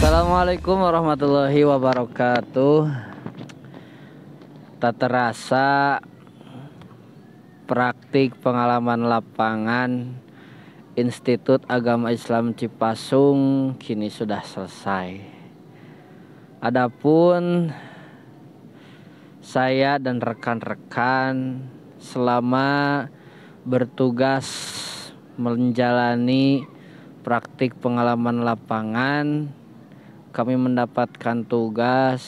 Assalamualaikum warahmatullahi wabarakatuh. Tak terasa praktik pengalaman lapangan Institut Agama Islam Cipasung kini sudah selesai. Adapun saya dan rekan-rekan selama bertugas menjalani praktik pengalaman lapangan, kami mendapatkan tugas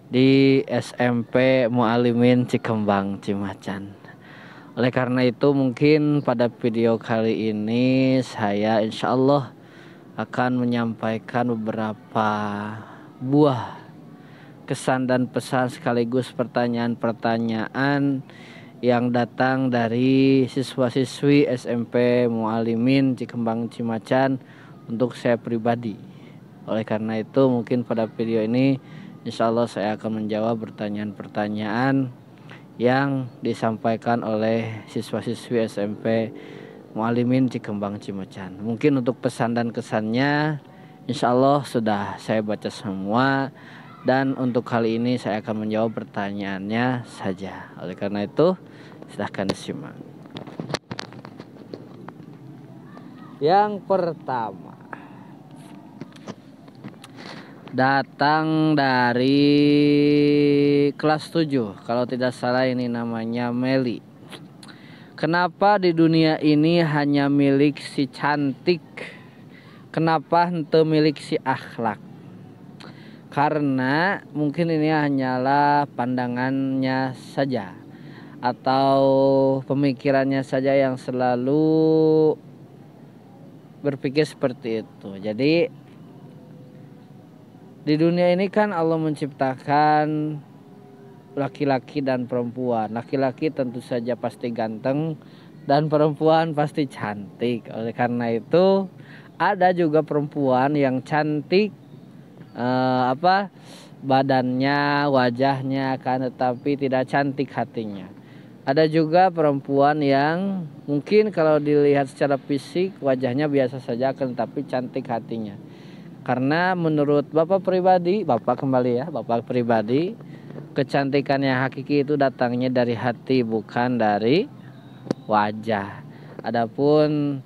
di SMP Mualimin Cikembang Cimacan. Oleh karena itu mungkin pada video kali ini saya insya Allah akan menyampaikan beberapa buah kesan dan pesan sekaligus pertanyaan-pertanyaan yang datang dari siswa-siswi SMP Mualimin Cikembang Cimacan untuk saya pribadi. Oleh karena itu mungkin pada video ini insya Allah saya akan menjawab pertanyaan-pertanyaan yang disampaikan oleh siswa-siswi SMP Mualimin Cikembang Cimacan. Mungkin untuk pesan dan kesannya insya Allah sudah saya baca semua, dan untuk kali ini saya akan menjawab pertanyaannya saja. Oleh karena itu silahkan disimak. Yang pertama datang dari kelas 7, kalau tidak salah ini namanya Meli. Kenapa di dunia ini hanya milik si cantik? Kenapa henteu milik si akhlak? Karena mungkin ini hanyalah pandangannya saja atau pemikirannya saja yang selalu berpikir seperti itu. Jadi di dunia ini kan Allah menciptakan laki-laki dan perempuan. Laki-laki tentu saja pasti ganteng dan perempuan pasti cantik. Oleh karena itu ada juga perempuan yang cantik badannya, wajahnya, kan tetapi tidak cantik hatinya. Ada juga perempuan yang mungkin kalau dilihat secara fisik wajahnya biasa saja, kan tapi cantik hatinya. Karena menurut Bapak pribadi, Bapak pribadi, kecantikan yang hakiki itu datangnya dari hati, bukan dari wajah. Adapun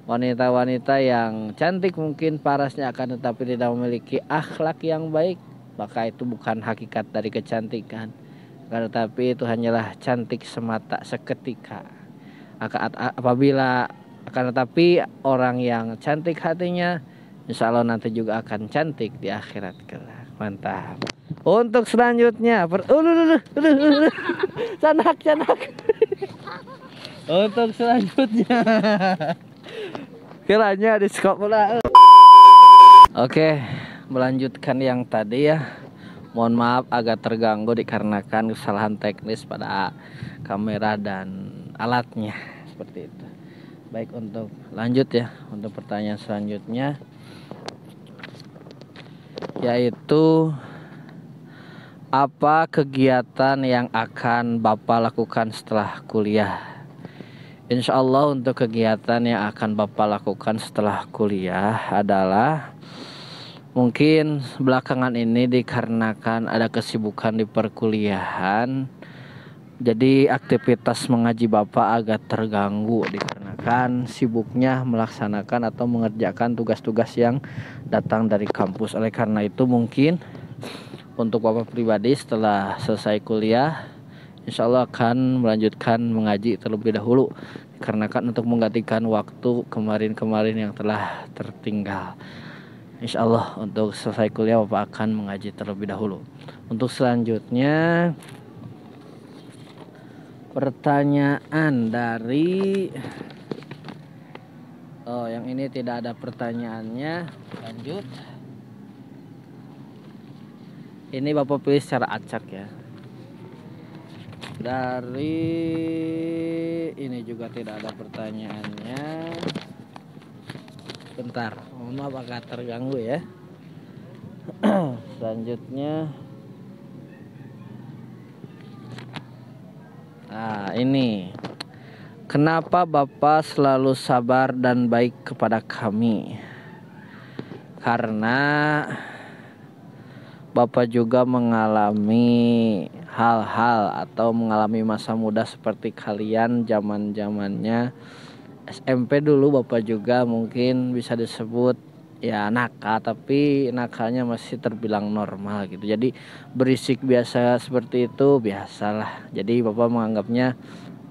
wanita-wanita yang cantik mungkin parasnya akan tetapi tidak memiliki akhlak yang baik, maka itu bukan hakikat dari kecantikan, tetapi itu hanyalah cantik semata seketika. Apabila akan tetapi orang yang cantik hatinya, insya Allah nanti juga akan cantik di akhirat kelak. Mantap. Untuk selanjutnya canak. Untuk selanjutnya kiranya di skop pula. Oke, melanjutkan yang tadi ya. Mohon maaf agak terganggu dikarenakan kesalahan teknis pada kamera dan alatnya seperti itu. Baik, untuk lanjut ya, untuk pertanyaan selanjutnya, yaitu apa kegiatan yang akan Bapak lakukan setelah kuliah? Insya Allah untuk kegiatan yang akan Bapak lakukan setelah kuliah adalah mungkin belakangan ini dikarenakan ada kesibukan di perkuliahan, jadi aktivitas mengaji Bapak agak terganggu dikarenakan sibuknya melaksanakan atau mengerjakan tugas-tugas yang datang dari kampus. Oleh karena itu mungkin untuk Bapak pribadi setelah selesai kuliah insya Allah akan melanjutkan mengaji terlebih dahulu, dikarenakan untuk menggantikan waktu kemarin-kemarin yang telah tertinggal. Insya Allah untuk selesai kuliah Bapak akan mengaji terlebih dahulu. Untuk selanjutnya pertanyaan dari yang ini tidak ada pertanyaannya. Lanjut. Ini Bapak pilih secara acak ya. Dari ini juga tidak ada pertanyaannya. Bentar, mohon maaf agak terganggu ya. Selanjutnya, nah ini, kenapa Bapak selalu sabar dan baik kepada kami? karena Bapak juga mengalami hal-hal atau mengalami masa muda seperti kalian zaman-zamannya SMP dulu. Bapak juga mungkin bisa disebut ya nakal, tapi nakalnya masih terbilang normal gitu. Jadi berisik biasa seperti itu biasalah. Jadi Bapak menganggapnya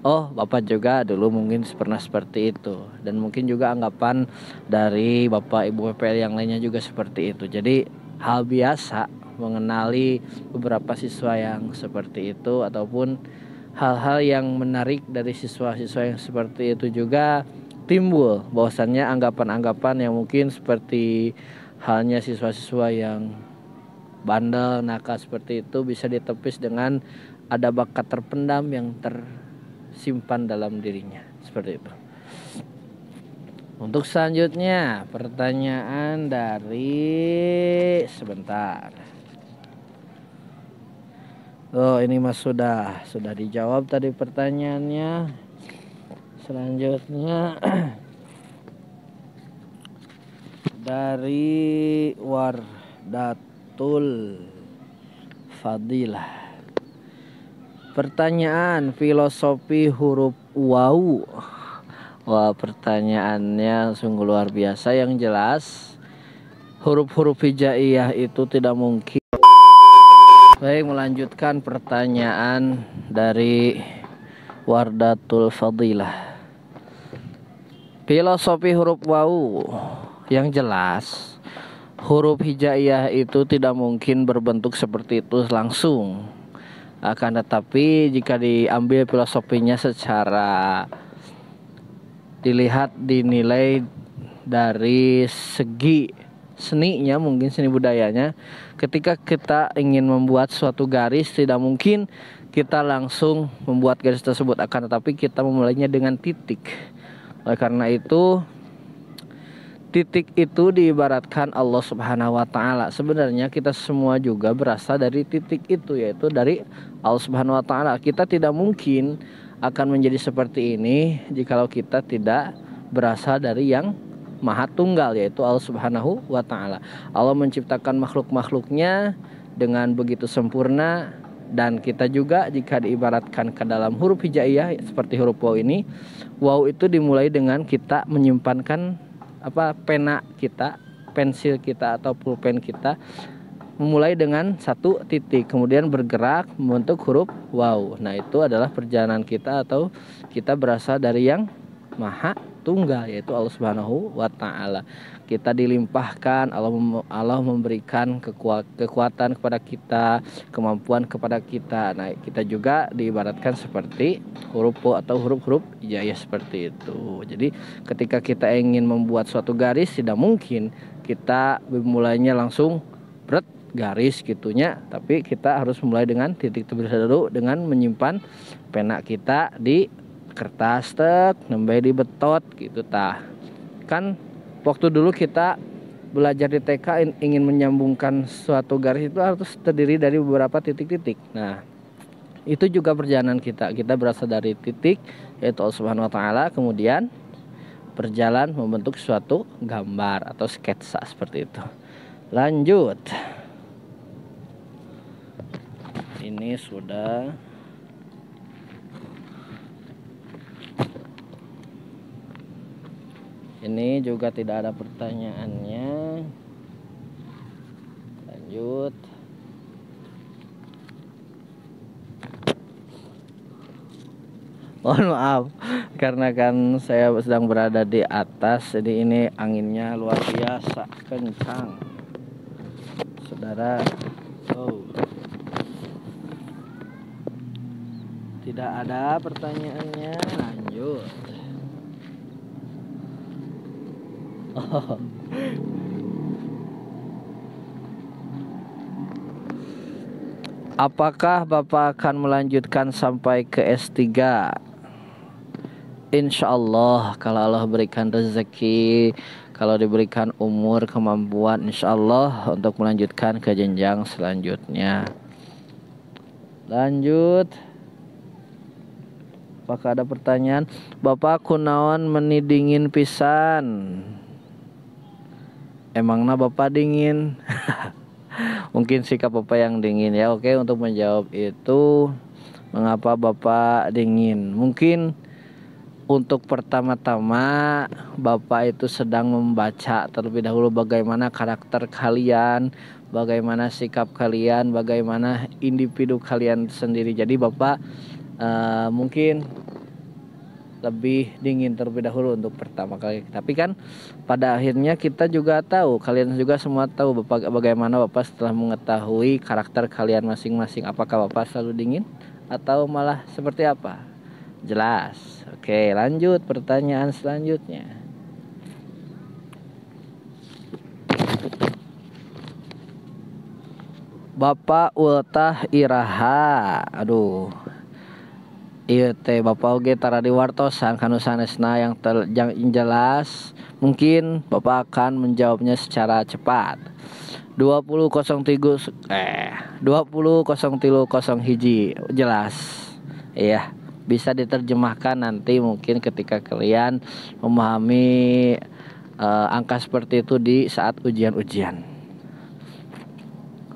oh Bapak juga dulu mungkin pernah seperti itu. Dan mungkin juga anggapan dari Bapak Ibu PPL yang lainnya juga seperti itu. Jadi hal biasa mengenali beberapa siswa yang seperti itu, ataupun hal-hal yang menarik dari siswa-siswa yang seperti itu juga timbul bahwasannya anggapan-anggapan yang mungkin seperti halnya siswa-siswa yang bandel nakal seperti itu bisa ditepis dengan ada bakat terpendam yang tersimpan dalam dirinya seperti itu. Untuk selanjutnya pertanyaan dari sebentar. Oh ini mas sudah dijawab tadi pertanyaannya. Selanjutnya dari Wardatul Fadilah. Pertanyaan filosofi huruf waw. Wah pertanyaannya sungguh luar biasa. Yang jelas huruf-huruf hijaiyah itu tidak mungkin. Baik, melanjutkan pertanyaan dari Wardatul Fadilah. Filosofi huruf waw. Yang jelas huruf hijaiyah itu tidak mungkin berbentuk seperti itu langsung. Akan tetapi jika diambil filosofinya secara dilihat dinilai dari segi seninya, mungkin seni budayanya, ketika kita ingin membuat suatu garis tidak mungkin kita langsung membuat garis tersebut, akan tetapi kita memulainya dengan titik. Oleh karena itu titik itu diibaratkan Allah Subhanahu wa taala. Sebenarnya kita semua juga berasal dari titik itu, yaitu dari Allah Subhanahu wa taala. Kita tidak mungkin akan menjadi seperti ini jikalau kita tidak berasal dari yang Maha Tunggal, yaitu Allah Subhanahu wa taala. Allah menciptakan makhluk-makhluknya dengan begitu sempurna, dan kita juga jika diibaratkan ke dalam huruf hijaiyah seperti huruf waw ini, waw itu dimulai dengan kita menyimpankan pena kita, pensil kita atau pulpen kita memulai dengan satu titik, kemudian bergerak membentuk huruf waw. Nah itu adalah perjalanan kita, atau kita berasal dari yang Maha Tunggal, yaitu Allah Subhanahu wa taala. Kita dilimpahkan, Allah memberikan kekuatan kepada kita, kemampuan kepada kita. Nah, kita juga diibaratkan seperti huruf waw atau huruf-huruf hijaiyah seperti itu. Jadi, ketika kita ingin membuat suatu garis, tidak mungkin kita memulainya langsung garis gitunya, tapi kita harus mulai dengan titik terpisah dulu dengan menyimpan pena kita di kertas nembe di betot gitu tah. Kan waktu dulu kita belajar di TK ingin menyambungkan suatu garis itu harus terdiri dari beberapa titik-titik. Nah, itu juga perjalanan kita. Kita berasal dari titik, yaitu Allah Subhanahu wa taala, kemudian berjalan membentuk suatu gambar atau sketsa seperti itu. Lanjut. Ini sudah ini juga tidak ada pertanyaannya. Lanjut. Mohon maaf karena kan saya sedang berada di atas, jadi ini anginnya luar biasa kencang, saudara. Tidak ada pertanyaannya. Lanjut. Apakah Bapak akan melanjutkan sampai ke S3? Insya Allah, kalau Allah berikan rezeki, kalau diberikan umur, kemampuan, insya Allah untuk melanjutkan ke jenjang selanjutnya. Lanjut. Apakah ada pertanyaan? Bapak kunaon meni dingin pisan? Emangnya Bapak dingin? Mungkin sikap Bapak yang dingin ya. Oke, untuk menjawab itu mengapa Bapak dingin? Mungkin untuk pertama-tama Bapak itu sedang membaca terlebih dahulu bagaimana karakter kalian, bagaimana sikap kalian, bagaimana individu kalian sendiri. Jadi Bapak mungkin lebih dingin terlebih dahulu untuk pertama kali. Tapi kan pada akhirnya kita juga tahu, kalian juga semua tahu Bapak bagaimana Bapak setelah mengetahui karakter kalian masing-masing. Apakah Bapak selalu dingin atau malah seperti apa? Jelas. Oke, lanjut pertanyaan selanjutnya. Bapak ultah iraha. Aduh. Iya teh Bapak oge tara diwartosan kanu sanesna yang jelas. Mungkin Bapak akan menjawabnya secara cepat. 20.03 hiji jelas. Iya, bisa diterjemahkan nanti mungkin ketika kalian memahami angka seperti itu di saat ujian-ujian.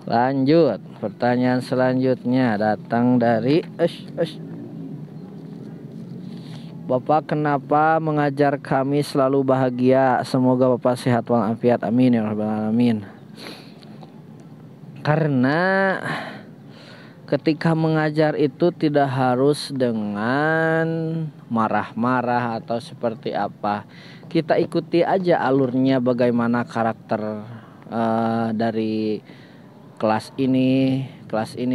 Lanjut, pertanyaan selanjutnya datang dari Bapak, kenapa mengajar kami selalu bahagia? Semoga Bapak sehat walafiat. Amin ya rabbal alamin. Karena ketika mengajar itu tidak harus dengan marah-marah atau seperti apa. Kita ikuti aja alurnya bagaimana karakter dari kelas ini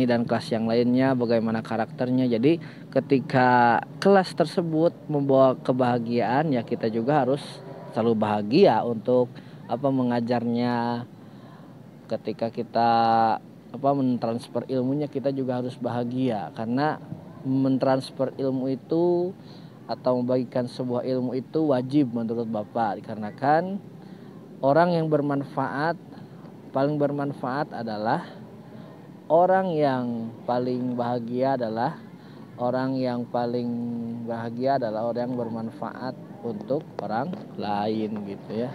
dan kelas yang lainnya, bagaimana karakternya. Jadi ketika kelas tersebut membawa kebahagiaan, ya kita juga harus selalu bahagia untuk mengajarnya. Ketika kita mentransfer ilmunya, kita juga harus bahagia, karena mentransfer ilmu itu atau membagikan sebuah ilmu itu wajib menurut Bapak, dikarenakan orang yang paling bermanfaat adalah orang yang paling bahagia adalah orang yang bermanfaat untuk orang lain gitu ya.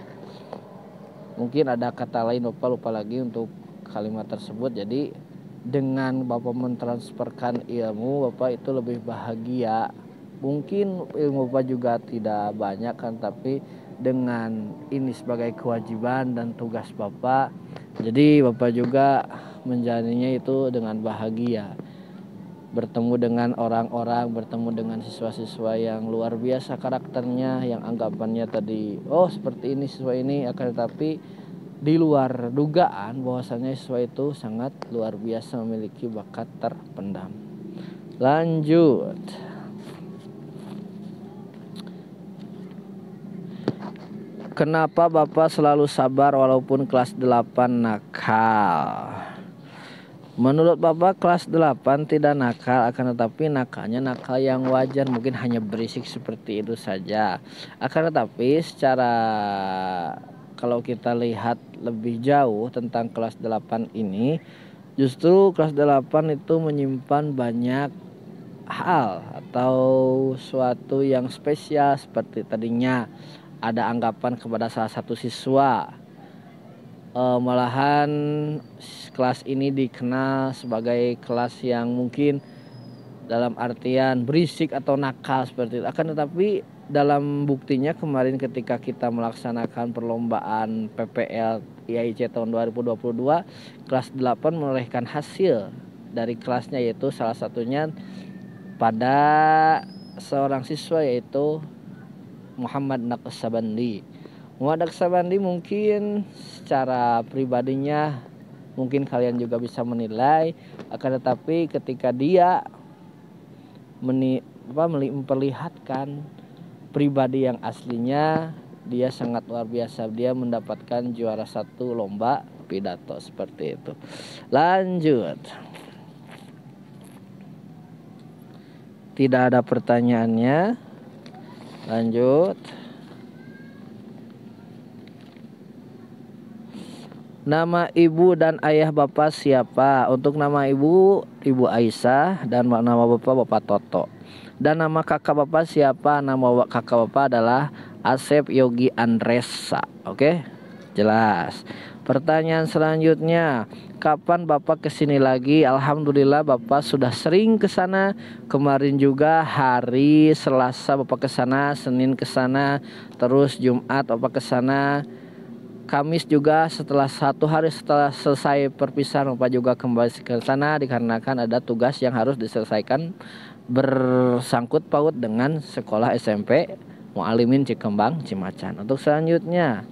Mungkin ada kata lain Bapak lupa lagi untuk kalimat tersebut. Jadi dengan Bapak mentransferkan ilmu, Bapak itu lebih bahagia. Mungkin ilmu Bapak juga tidak banyak kan, tapi dengan ini sebagai kewajiban dan tugas Bapak, jadi Bapak juga menjalaninya itu dengan bahagia. Bertemu dengan orang-orang, bertemu dengan siswa-siswa yang luar biasa karakternya, yang anggapannya tadi seperti ini siswa ini, akan tetapi di luar dugaan bahwasanya siswa itu sangat luar biasa, memiliki bakat terpendam. Lanjut. Kenapa Bapak selalu sabar walaupun kelas 8 nakal? Menurut Bapak kelas 8 tidak nakal, akan tetapi nakalnya nakal yang wajar, mungkin hanya berisik seperti itu saja. Akan tetapi secara kalau kita lihat lebih jauh tentang kelas 8 ini, justru kelas 8 itu menyimpan banyak hal atau suatu yang spesial. Seperti tadinya ada anggapan kepada salah satu siswa, malahan kelas ini dikenal sebagai kelas yang mungkin dalam artian berisik atau nakal seperti itu. Akan tetapi dalam buktinya kemarin ketika kita melaksanakan perlombaan PPL IAIC tahun 2022, kelas 8 melahirkan hasil dari kelasnya, yaitu salah satunya pada seorang siswa yaitu Muhammad Naqsabandi. Muhammad Naqsabandi mungkin secara pribadinya mungkin kalian juga bisa menilai, akan tetapi ketika dia memperlihatkan pribadi yang aslinya, dia sangat luar biasa. Dia mendapatkan juara 1 lomba pidato seperti itu. Lanjut. Tidak ada pertanyaannya. Lanjut. Nama ibu dan ayah Bapak siapa? Untuk nama ibu, Ibu Aisyah, dan nama Bapak Toto. Dan nama kakak Bapak siapa? Nama kakak Bapak adalah Asep Yogi Andresa. Oke. Jelas. Pertanyaan selanjutnya, kapan Bapak kesini lagi? Alhamdulillah Bapak sudah sering ke sana. Kemarin juga hari Selasa Bapak ke sana, Senin ke sana, terus Jumat Bapak ke sana. Kamis juga setelah 1 hari setelah selesai perpisahan Bapak juga kembali ke sana dikarenakan ada tugas yang harus diselesaikan bersangkut paut dengan sekolah SMP Mualimin Cikembang Cimacan. Untuk selanjutnya,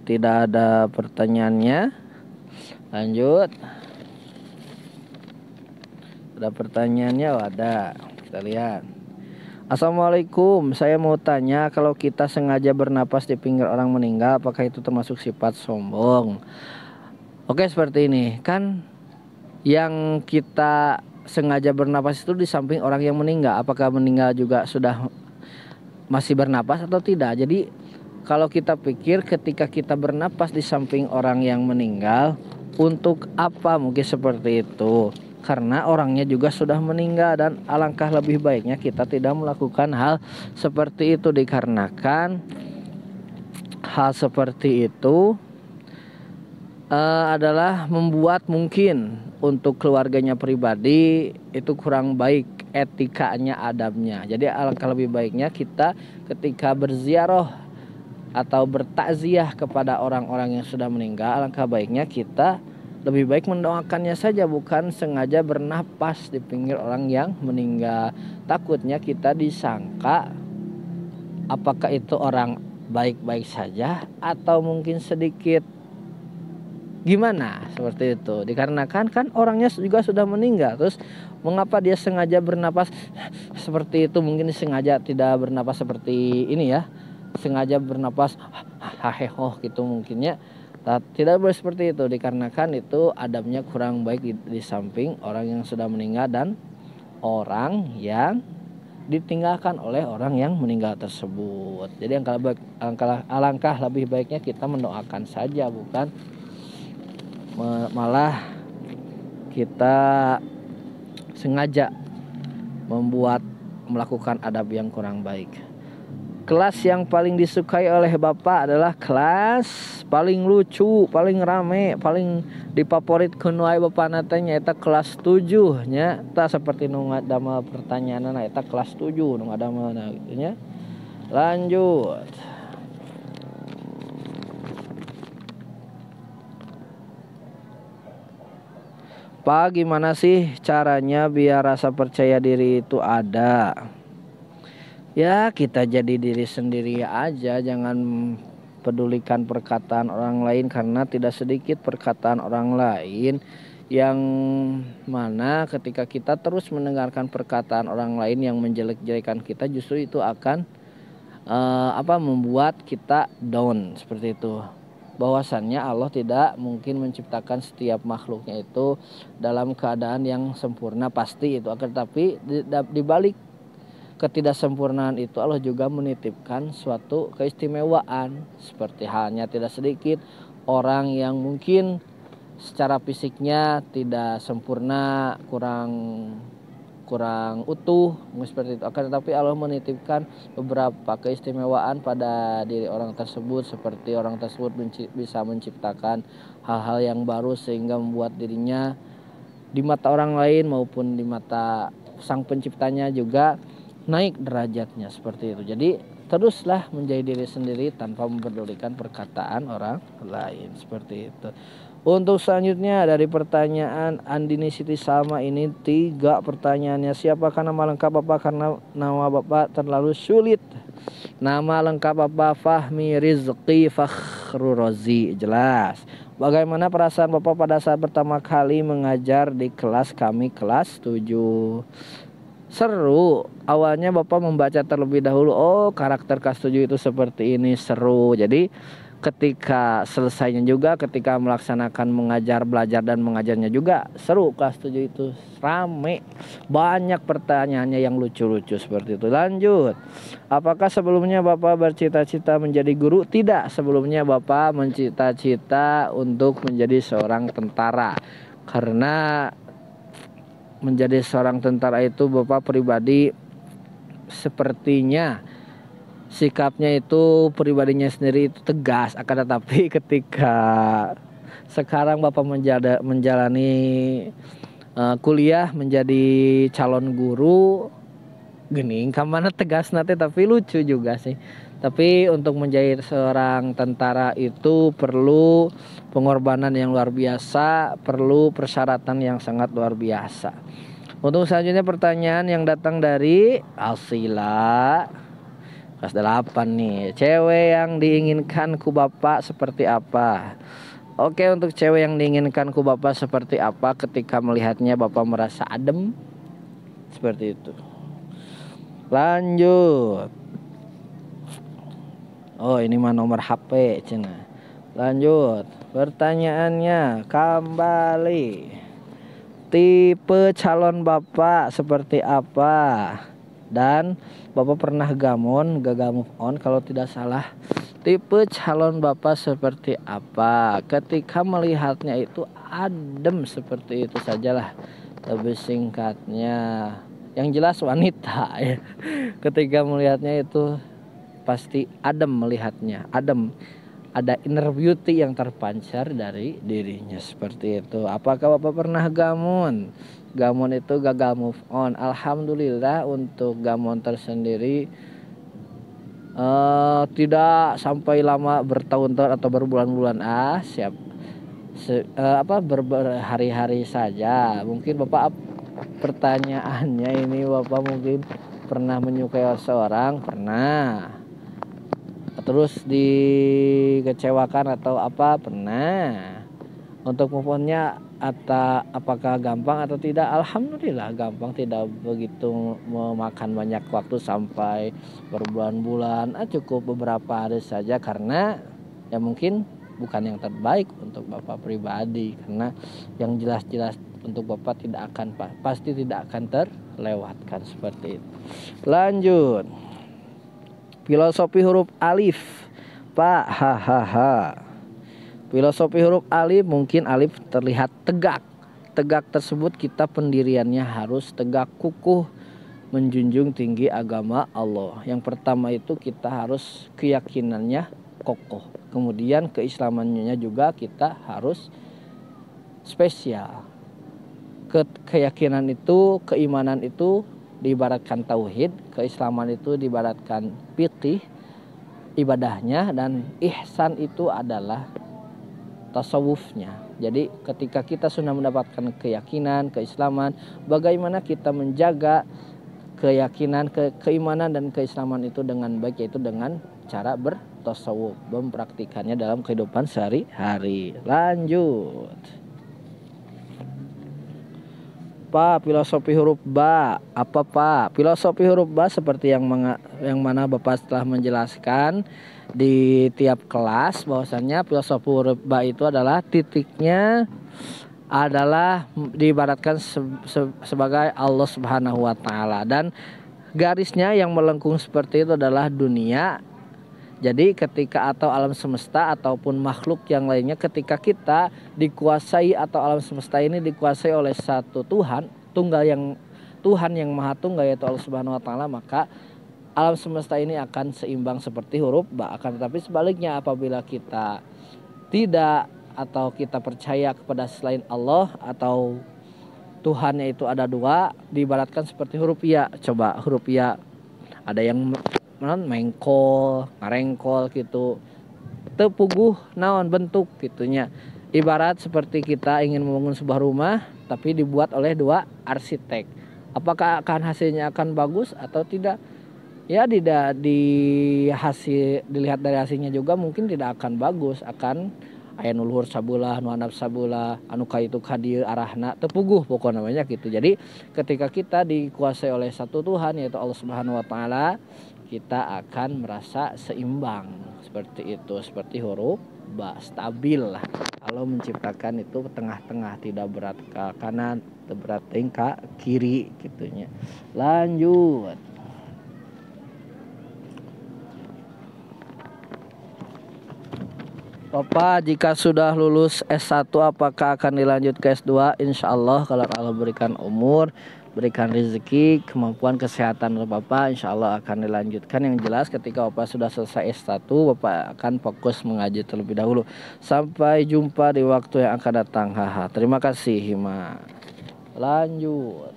tidak ada pertanyaannya. Lanjut. Ada pertanyaannya? Ada. Kita lihat. Assalamualaikum, saya mau tanya, kalau kita sengaja bernapas di pinggir orang meninggal, apakah itu termasuk sifat sombong? Oke, seperti ini. Kan yang kita sengaja bernapas itu di samping orang yang meninggal. Apakah meninggal juga sudah masih bernapas atau tidak? Jadi kalau kita pikir ketika kita bernapas di samping orang yang meninggal, untuk apa mungkin seperti itu? Karena orangnya juga sudah meninggal dan alangkah lebih baiknya kita tidak melakukan hal seperti itu dikarenakan hal seperti itu adalah membuat mungkin untuk keluarganya pribadi itu kurang baik etikanya, adabnya. Jadi alangkah lebih baiknya kita ketika berziarah atau bertakziah kepada orang-orang yang sudah meninggal, alangkah baiknya kita lebih baik mendoakannya saja, bukan sengaja bernapas di pinggir orang yang meninggal. Takutnya kita disangka apakah itu orang baik-baik saja atau mungkin sedikit gimana seperti itu. Dikarenakan kan orangnya juga sudah meninggal, terus mengapa dia sengaja bernapas seperti itu? Mungkin sengaja tidak bernapas seperti ini ya, sengaja bernapas haheho gitu mungkinnya. Tidak boleh seperti itu dikarenakan itu adabnya kurang baik di samping orang yang sudah meninggal dan orang yang ditinggalkan oleh orang yang meninggal tersebut. Jadi alangkah lebih baiknya kita mendoakan saja, bukan malah kita sengaja melakukan adab yang kurang baik. Kelas yang paling disukai oleh Bapak adalah kelas paling lucu, paling rame, paling difavorit kunuai Bapak natanya eta kelas 7 nya. Eta seperti nu ngadamel pertanyaanna eta kelas 7 nu ngadamelna gitu nya. Lanjut. Pak, gimana sih caranya biar rasa percaya diri itu ada? Ya kita jadi diri sendiri aja, jangan pedulikan perkataan orang lain, karena tidak sedikit perkataan orang lain yang mana ketika kita terus mendengarkan perkataan orang lain yang menjelek-jelekan kita, justru itu akan membuat kita down seperti itu. Bahwasannya Allah tidak mungkin menciptakan setiap makhluknya itu dalam keadaan yang sempurna, pasti itu akan, tapi di balik ketidaksempurnaan itu Allah juga menitipkan suatu keistimewaan. Seperti halnya tidak sedikit orang yang mungkin secara fisiknya tidak sempurna, kurang utuh seperti itu, akan tetapi Allah menitipkan beberapa keistimewaan pada diri orang tersebut, seperti orang tersebut bisa menciptakan hal-hal yang baru sehingga membuat dirinya di mata orang lain maupun di mata sang penciptanya juga naik derajatnya seperti itu. Jadi teruslah menjadi diri sendiri tanpa mempedulikan perkataan orang lain seperti itu. Untuk selanjutnya dari pertanyaan Andini Siti Salma, ini 3 pertanyaannya. Siapakah nama lengkap Bapak karena nama Bapak terlalu sulit? Nama lengkap Bapak Fahmi Rizki Fakhru Rozi. Jelas. Bagaimana perasaan Bapak pada saat pertama kali mengajar di kelas kami, kelas 7? Seru. Awalnya Bapak membaca terlebih dahulu. Oh, karakter kelas 7 itu seperti ini, seru. Jadi ketika selesainya juga, ketika melaksanakan belajar dan mengajarnya juga seru. Kelas 7 itu rame, banyak pertanyaannya yang lucu-lucu seperti itu. Lanjut. Apakah sebelumnya Bapak bercita-cita menjadi guru? Tidak, sebelumnya Bapak mencita-cita untuk menjadi seorang tentara. Karena menjadi seorang tentara itu Bapak pribadi sepertinya sikapnya itu pribadinya sendiri itu tegas, akan tetapi ketika sekarang Bapak menjalani kuliah menjadi calon guru gening kamana tegas nanti, tapi lucu juga sih. Tapi untuk menjadi seorang tentara itu perlu pengorbanan yang luar biasa, perlu persyaratan yang sangat luar biasa. Untuk selanjutnya pertanyaan yang datang dari Alsila kelas 8 nih. Cewek yang diinginkan ku bapak seperti apa? Oke, untuk cewek yang diinginkan ku bapak seperti apa ketika melihatnya bapak merasa adem? Seperti itu. Lanjut. Oh, ini mah nomor HP cina. Lanjut. Pertanyaannya kembali. Tipe calon bapak seperti apa? Dan bapak pernah gak move on kalau tidak salah. Tipe calon bapak seperti apa? Ketika melihatnya itu adem seperti itu sajalah. Lebih singkatnya, yang jelas wanita ya. Ketika melihatnya itu pasti adem melihatnya, adem. Ada inner beauty yang terpancar dari dirinya seperti itu. Apakah bapak pernah gamon? Gamon itu gagal move on. Alhamdulillah untuk gamon tersendiri tidak sampai lama bertahun-tahun atau berbulan-bulan. Berhari-hari saja. Mungkin bapak pertanyaannya ini, bapak mungkin pernah menyukai seorang, pernah, terus dikecewakan atau apa, pernah. Untuk move on-nya atau apakah gampang atau tidak? Alhamdulillah gampang, tidak begitu memakan banyak waktu sampai berbulan-bulan. Cukup beberapa hari saja, karena ya mungkin bukan yang terbaik untuk bapak pribadi, karena yang jelas-jelas untuk bapak tidak akan pasti tidak akan terlewatkan seperti itu. Lanjut. Filosofi huruf alif, Pak. Hahaha. Filosofi huruf alif, mungkin alif terlihat tegak. Tegak tersebut kita pendiriannya harus tegak, kukuh, menjunjung tinggi agama Allah. Yang pertama itu kita harus keyakinannya kokoh. Kemudian keislamannya juga kita harus spesial. Keyakinan itu, keimanan itu diibaratkan tauhid, keislaman itu diibaratkan fikih ibadahnya, dan ihsan itu adalah tasawufnya. Jadi ketika kita sudah mendapatkan keyakinan, keislaman, bagaimana kita menjaga keyakinan, keimanan dan keislaman itu dengan baik, yaitu dengan cara bertasawuf, mempraktikannya dalam kehidupan sehari-hari. Lanjut. Pak, filosofi huruf ba apa, Pak? Filosofi huruf ba seperti yang mana Bapak telah menjelaskan di tiap kelas, bahwasannya filosofi huruf ba itu adalah titiknya adalah diibaratkan sebagai Allah Subhanahu wa taala, dan garisnya yang melengkung seperti itu adalah dunia. Jadi ketika atau alam semesta ataupun makhluk yang lainnya, ketika kita dikuasai atau alam semesta ini dikuasai oleh satu Tuhan Tuhan yang maha tunggal, yaitu Allah Subhanahu wa taala, maka alam semesta ini akan seimbang seperti huruf ba. Akan tetapi sebaliknya, apabila kita tidak atau kita percaya kepada selain Allah atau Tuhannya itu ada dua, diibaratkan seperti huruf ya. Coba huruf ya, ada yang mengkol, ngarengkol gitu, tepuguh naon bentuk gitunya. Ibarat seperti kita ingin membangun sebuah rumah tapi dibuat oleh dua arsitek. Apakah akan hasilnya akan bagus atau tidak? Ya tidak dilihat dari hasilnya juga mungkin tidak akan bagus, akan aya nu luhur sabulah, nu handap sabulah, anu ka itu ka dieu arahna teu puguh pokoknya namanya gitu. Jadi ketika kita dikuasai oleh satu Tuhan, yaitu Allah Subhanahu wa taala, kita akan merasa seimbang seperti itu, seperti huruf ba, stabil lah. Allah menciptakan itu tengah-tengah, tidak berat ke kanan, tidak berat ke kiri gitunya. Lanjut. Bapak, jika sudah lulus S1 apakah akan dilanjut ke S2? Insya Allah kalau Allah berikan umur, berikan rezeki, kemampuan, kesehatan Bapak, insya Allah akan dilanjutkan. Yang jelas ketika Bapak sudah selesai S1, Bapak akan fokus mengaji terlebih dahulu. Sampai jumpa di waktu yang akan datang. Haha. Terima kasih Hima. Lanjut.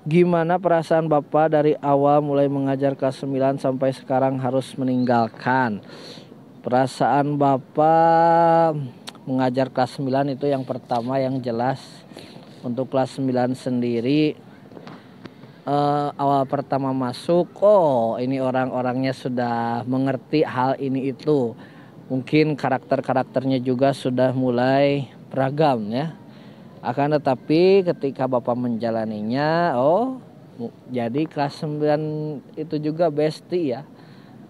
Gimana perasaan Bapak dari awal mulai mengajar kelas 9 sampai sekarang harus meninggalkan? Perasaan Bapak mengajar kelas 9 itu yang pertama yang jelas untuk kelas 9 sendiri awal pertama masuk, oh ini orang-orangnya sudah mengerti hal ini itu. Mungkin karakter-karakternya juga sudah mulai beragam ya. Akan tetapi ketika Bapak menjalaninya, oh jadi kelas 9 itu juga bestie ya.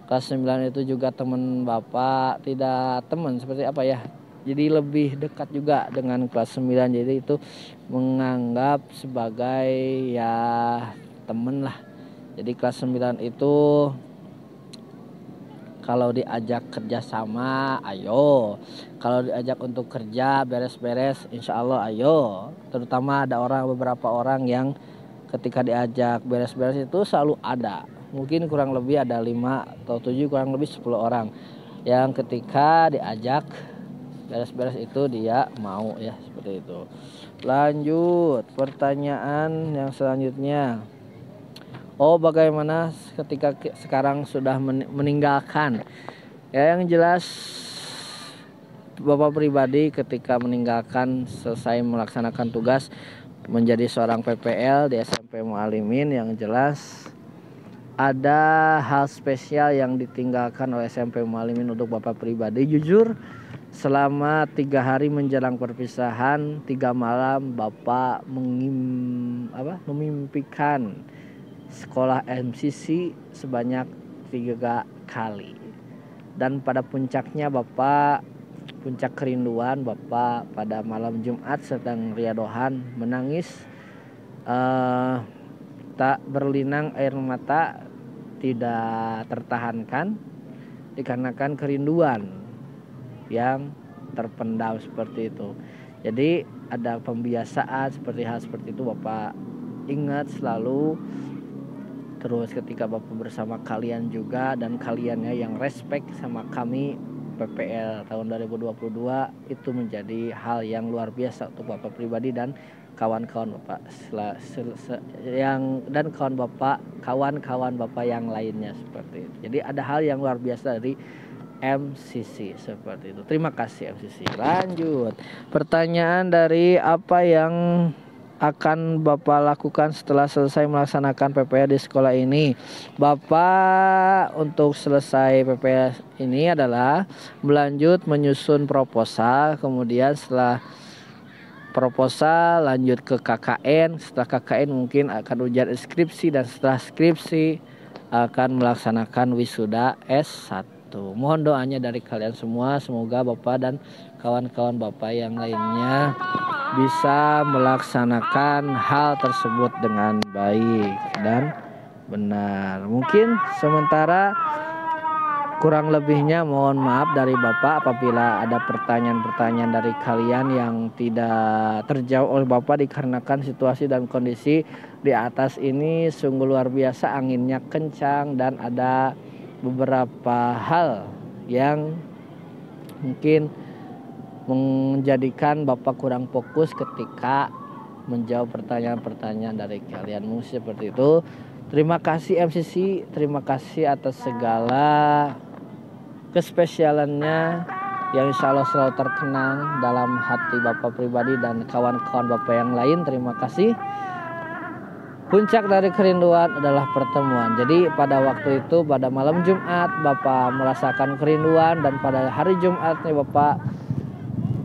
Kelas 9 itu juga teman Bapak, tidak teman seperti apa ya. Jadi lebih dekat juga dengan kelas 9. Jadi itu menganggap sebagai ya temen lah. Jadi kelas 9 itu kalau diajak kerjasama, ayo. Kalau diajak untuk kerja beres-beres, insya Allah ayo. Terutama ada beberapa orang yang ketika diajak beres-beres itu selalu ada. Mungkin kurang lebih ada 5 atau 7, kurang lebih 10 orang yang ketika diajak beres-beres itu dia mau ya, seperti itu. Lanjut pertanyaan yang selanjutnya. Oh, bagaimana ketika sekarang sudah meninggalkan? Ya, yang jelas Bapak pribadi ketika meninggalkan selesai melaksanakan tugas menjadi seorang PPL di SMP Mualimin, yang jelas ada hal spesial yang ditinggalkan oleh SMP Mualimin untuk Bapak pribadi. Jujur, selama 3 hari menjelang perpisahan, 3 malam Bapak memimpikan sekolah MCC sebanyak 3 kali. Dan pada puncaknya puncak kerinduan Bapak pada malam Jumat sedang riadohan menangis, tak berlinang air mata, tidak tertahankan dikarenakan kerinduan yang terpendam seperti itu. Jadi ada pembiasaan seperti hal seperti itu Bapak ingat selalu. Terus ketika Bapak bersama kalian juga, dan kaliannya yang respect sama kami PPL tahun 2022, itu menjadi hal yang luar biasa untuk Bapak pribadi dan kawan-kawan Bapak dan kawan-kawan Bapak yang lainnya seperti itu. Jadi ada hal yang luar biasa dari MCC seperti itu. Terima kasih MCC. Lanjut. Pertanyaan dari apa yang akan Bapak lakukan setelah selesai melaksanakan PPL di sekolah ini? Bapak untuk selesai PPL ini adalah melanjut menyusun proposal, kemudian setelah proposal lanjut ke KKN, setelah KKN mungkin akan ujian skripsi, dan setelah skripsi akan melaksanakan wisuda S1. Mohon doanya dari kalian semua, semoga Bapak dan kawan-kawan Bapak yang lainnya bisa melaksanakan hal tersebut dengan baik dan benar. Mungkin sementara kurang lebihnya mohon maaf dari Bapak apabila ada pertanyaan-pertanyaan dari kalian yang tidak terjawab oleh Bapak dikarenakan situasi dan kondisi di atas ini sungguh luar biasa, anginnya kencang dan ada beberapa hal yang mungkin menjadikan Bapak kurang fokus ketika menjawab pertanyaan-pertanyaan dari kalian. Mungkin seperti itu. Terima kasih MCC, terima kasih atas segala kespesialannya yang insya Allah selalu terkenang dalam hati Bapak pribadi dan kawan-kawan Bapak yang lain. Terima kasih. Puncak dari kerinduan adalah pertemuan. Jadi pada waktu itu, pada malam Jumat Bapak merasakan kerinduan, dan pada hari Jumatnya Bapak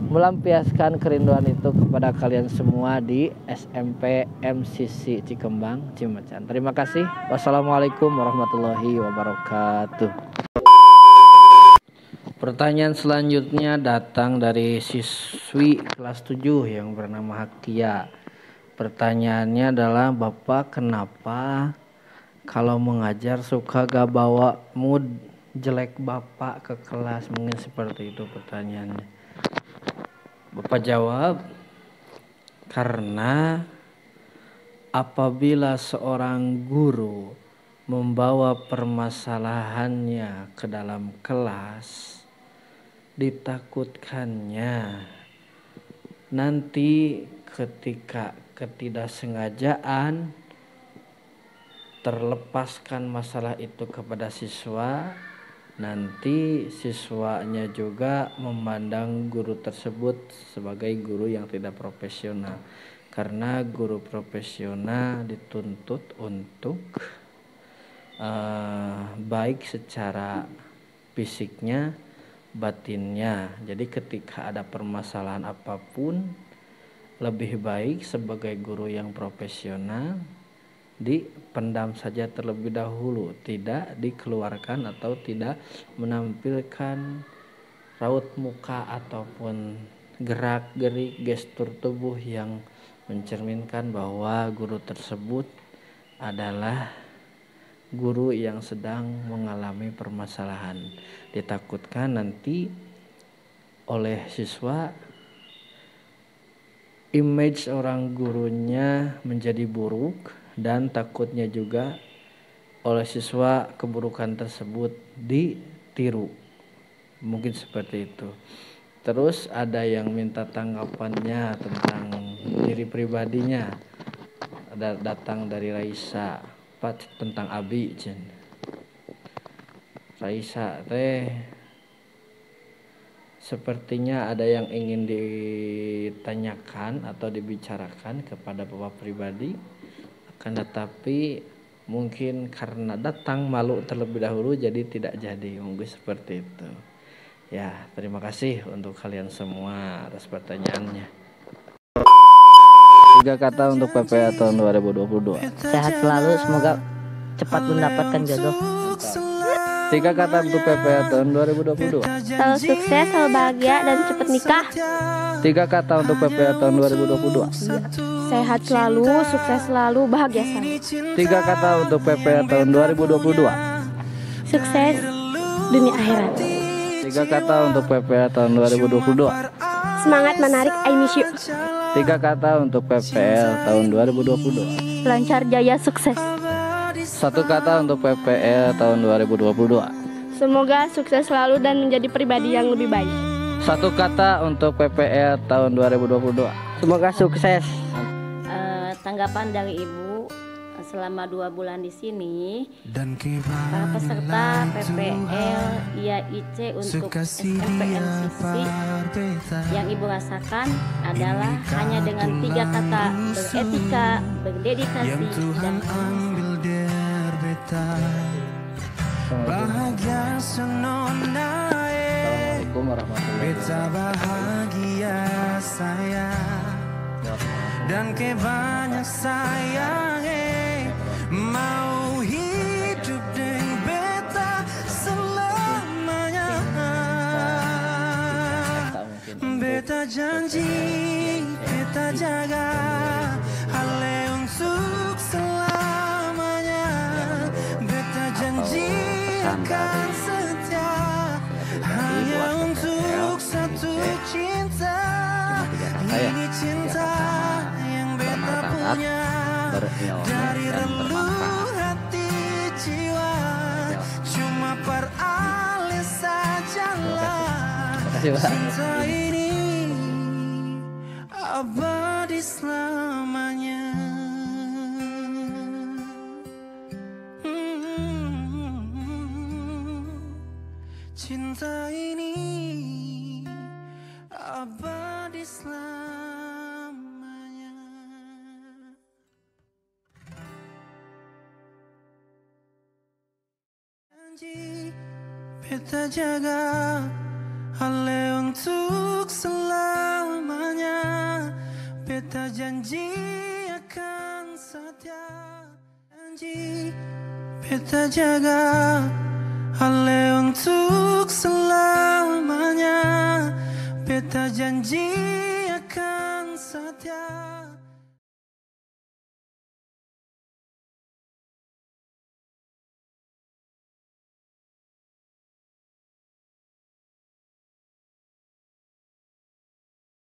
melampiaskan kerinduan itu kepada kalian semua di SMP MCC Cikembang Cimacan. Terima kasih. Wassalamualaikum warahmatullahi wabarakatuh. Pertanyaan selanjutnya datang dari siswi kelas 7 yang bernama Hakia. Pertanyaannya adalah, Bapak kenapa kalau mengajar suka gak bawa mood jelek Bapak ke kelas? Mungkin seperti itu pertanyaannya. Bapak jawab, karena apabila seorang guru membawa permasalahannya ke dalam kelas, ditakutkannya nanti ketika ketidaksengajaan terlepaskan masalah itu kepada siswa, nanti siswanya juga memandang guru tersebut sebagai guru yang tidak profesional. Karena guru profesional dituntut untuk baik secara fisiknya, batinnya. Jadi ketika ada permasalahan apapun, lebih baik sebagai guru yang profesional dipendam saja terlebih dahulu, tidak dikeluarkan atau tidak menampilkan raut muka ataupun gerak-gerik gestur tubuh yang mencerminkan bahwa guru tersebut adalah guru yang sedang mengalami permasalahan. Ditakutkan nanti oleh siswa image orang gurunya menjadi buruk, dan takutnya juga oleh siswa keburukan tersebut ditiru. Mungkin seperti itu. Terus ada yang minta tanggapannya tentang diri pribadinya. Ada datang dari Raisa, tentang Abi, Raisa teh sepertinya ada yang ingin ditanyakan atau dibicarakan kepada Bapak pribadi, akan tetapi mungkin karena datang malu terlebih dahulu jadi tidak jadi. Mungkin seperti itu. Ya, terima kasih untuk kalian semua atas pertanyaannya. 3 kata untuk PPA tahun 2022. Sehat selalu, semoga cepat mendapatkan jodoh. 3 kata untuk PPA tahun 2022. Selalu sukses, selalu bahagia, dan cepat nikah. 3 kata untuk PPA tahun 2022. Sehat selalu, sukses selalu, bahagia selalu. 3 kata untuk PPA tahun 2022. Sukses dunia akhirat. 3 kata untuk PPA tahun 2022. Semangat, menarik, I miss you. 3 kata untuk PPL tahun 2022. Lancar, jaya, sukses. 1 kata untuk PPL tahun 2022. Semoga sukses selalu dan menjadi pribadi yang lebih baik. 1 kata untuk PPL tahun 2022. Semoga sukses. Tanggapan dari Ibu, selama 2 bulan di sini, para peserta PPL IAIC untuk SMPNCC yang Ibu rasakan adalah hanya dengan 3 kata: beretika, berdedikasi, dan bahagia senonai, beta bahagia saya dan ke banyak sayang, mau hidup dengan beta selamanya. Beta janji, beta jaga hale untuk selamanya. Beta janji akan setia hanya untuk satu cinta. Ini cinta yang beta punya dari relung hati jiwa, cuma peralih sajalah. Cinta ini abadi selamanya. Cinta ini abadi selamanya. Janji beta jaga hale untuk selamanya. Beta janji akan setia. Janji beta jaga hale untuk selamanya. Beta janji akan setia.